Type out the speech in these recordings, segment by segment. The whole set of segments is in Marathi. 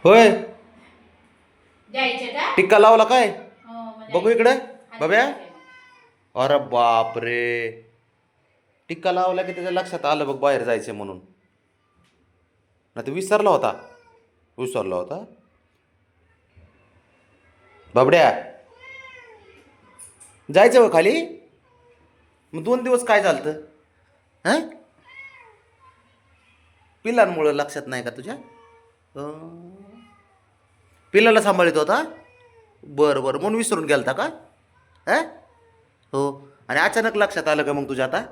होय जायचे का? टिक्का लावला काय? हो, मग बघू जायचं. इकडे आधी बघ्या. जायचंय मग. अरे बाप रे, टिक्का लावला की त्याच्या लक्षात आलं बघ बाहेर जायचं म्हणून. नाही तर विसरला होता बाबड्या. जायचं हो खाली. मग 2 दिवस काय झालं हा? पिल्लांमुळं लक्षात नाही का तुझ्या? पिल्लाला सांभाळत होता. बरं बरं, म्हणून विसरून गेलता का? हा हो. आणि अचानक लक्षात आलं का मग तुझ्या आता?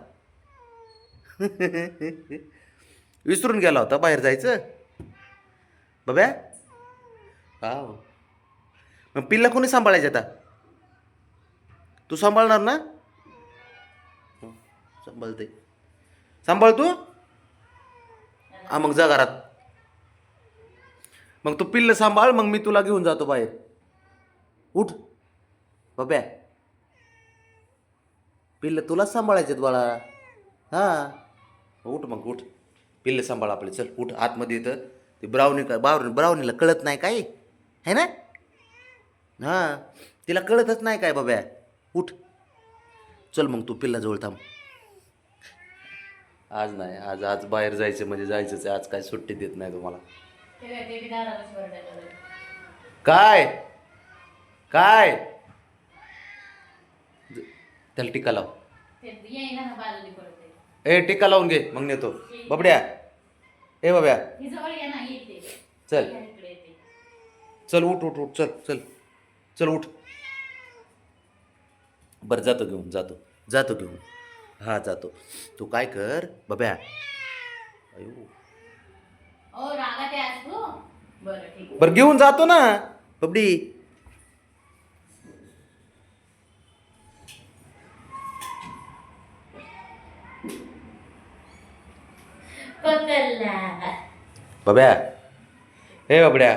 विसरून गेला होता बाहेर जायचं बब्या. हा मग पिल्ला कोणी सांभाळायचं आता? तू सांभाळणार ना? हो, सांभाळते. सांभाळ तू. हा मग जा घरात. मग तू पिल्ल सांभाळ, मग मी तुला घेऊन जातो बाहेर. उठ बब्या, पिल्ल तुलाच सांभाळायचेत बाळा. हा उठ मग उठ. पिल्ल सांभाळ आपले. चल उठ आतमध्ये. येतं ते ब्राउनीला कळत नाही काय है ना? हां, तिला कळतच नाही काय बाब्या. उठ चल मग तू पिल्लाजवळ थांब. आज नाही, आज आज बाहेर जायचं म्हणजे जायचंच आहे. आज काय सुट्टी देत नाही तुम्हाला. ते बी दारालाच वरडायला लागले. काय काय त्याला टिक्का लाव. ते येईना ना बाजूला पडते. ए टिक्का लावून घे मग नेतो. बबड्या, ए बाब्या ही जवळ ये ना, येते. चल. या इकडे येते. चल उठ उठ उठ. चल चल चल उठ. बरं जातो घेऊन, जातो घेऊन. हा जातो. तू काय कर बब्या. अयो, ओ रागात आहे आज तू? बरं ठीक आहे. बरं घेऊन जातो ना बबडी. पकडला. बब्या, हे बबड्या,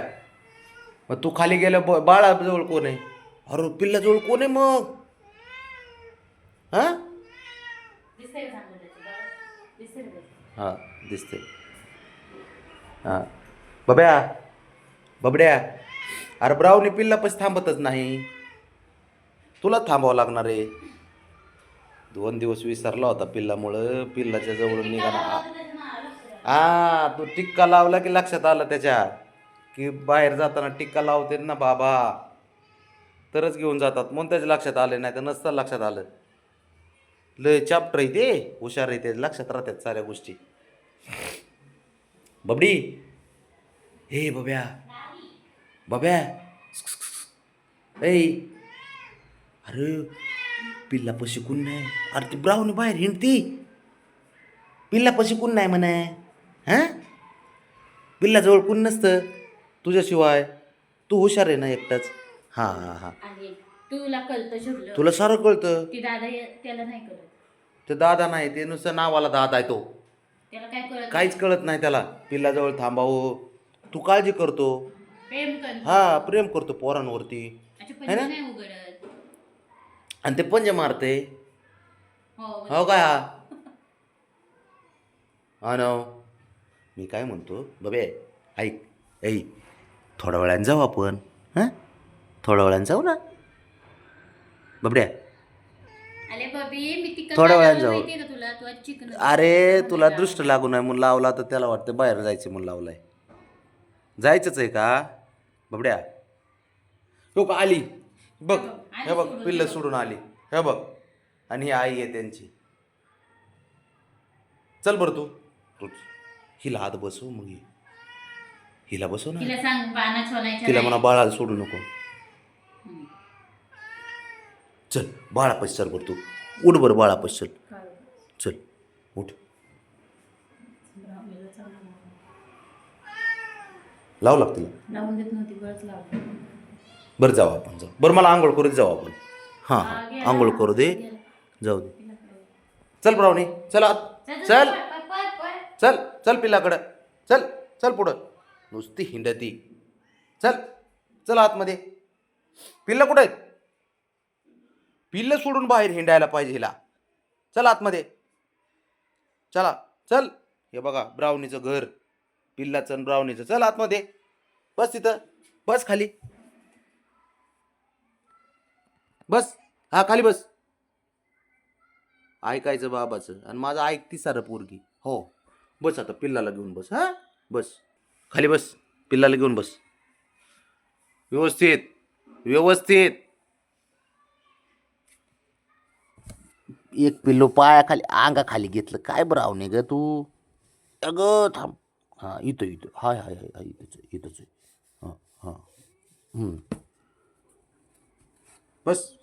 मग तू खाली गेलं बाळाजवळ कोण आहे? अरे पिल्लाजवळ कोण आहे मग? हा दिसतंय का चांगलं त्याचं बाळ? दिसतंय का त्याचं? हा दिसते. हा बब्या, बबड्या, अरे ब्राऊनी पिल्लापाशी थांबतच नाही. तुला थांबावं लागणार आहे. 2 दिवस विसरला होता पिल्लामुळं. पिल्लाच्या जवळ टिक्का निघाला. लावला होता त्याचं नाव लक्षात. हा तू टिक्का लावला की लक्षात आलं त्याच्या, की बाहेर जाताना टिक्का लावते ना बाबा, तरच घेऊन जातात. म्हणून त्याच्या लक्षात आले, नाही तर नसतं लक्षात आलं. लय चॅप्टर आहे ते, हुशार आहे ते, लक्षात राहतात साऱ्या गोष्टी. बबडी, हे बब्या, बब्या, ए अरे पिल्लापाशी कोण नाही. अरे ती ब्राऊन बाहेर हिंडती. पिल्लापाशी कोण नाही म्हणे. हां, पिल्लाजवळ कोण नसतं तुझ्याशिवाय. तू हुशार आहे ना एकटाच. हां हां हां, आणि तुला कळतं शुभलं. तुला सारं कळतं. ती दादा त्याला नाही कळत. ते दादा नाही, ते नुसतं नावाला दादा आहे तो. त्याला काय कळत? काहीच कळत नाही त्याला. पिल्लाजवळ थांबावं. तू काळजी करतो. प्रेम करतो. हा प्रेम करतो पोरांवरती. अच्छा, है ना? पण नाही उघडत. आणि ते पंजे मारते. हो हो काय हा ना. मी काय म्हणतो बबे, ऐक. ऐ थोड्या वेळाने जाऊ आपण. हां, थोड्या वेळाने जाऊ ना बबड्या. अरे बबी, मी ती थोड्या वेळाने जाऊ. माहितीये का तुला? तू आज चिकन. अरे तुला दृष्ट लागू नये म्हणून लावला, तर त्याला वाटतं बाहेर जायचं म्हणून लावलाय. जायचंच आहे का बबड्या? हो का आली बघ. हे बघ पिल्लं सोडून आली. हे बघ, आणि ही आई आहे त्यांची. चल बरं तू हिला हात बसव. मग हिला बसव ना. तिला सांग बाणा छोलायच्या तिला नाही. म्हणा बाळाला सोडू नको. हम्म. चल बाळापाशी चल बरं तू. उठ बरं बाळापाशी चल. चल उठ. लावू लाग तिला. लावून देत नव्हती, बरंच लावलं. बरं जाऊ आपण, जाऊ. बरं मला आंघोळ करू दे, जाऊ आपण. हां हां आंघोळ करू दे, जाऊ दे. चल ब्राऊनी, चल आत. चल चल चल पिल्लाकडं. चल चल पुढं. नुसती हिंडती. चल चल आतमध्ये. पिल्लं कुठं आहेत? पिल्लं सोडून बाहेर हिंडायला पाहिजे हिला. चल आतमध्ये. चला चल. हे बघा ब्राऊनीचं घर. पिल्लाचं आणि ब्राउनीचं. चल आतमध्ये बस, तिथं बस, खाली बस. हा खाली बस. ऐकायचं बाबाचं आणि माझं ऐकती सारं पोरगी. हो बस, आता पिल्लाला घेऊन बस. हा बस, खाली बस, पिल्लाला घेऊन बस. व्यवस्थित व्यवस्थित. एक पिल्लू पायाखाली अंगाखाली घेतलं काय ब्रावणे ग तू. अगं थांब. हां इथं इथं. हाय हाय हाय हाय, इथंच आहे, इथंच आहे. हां हां. बस.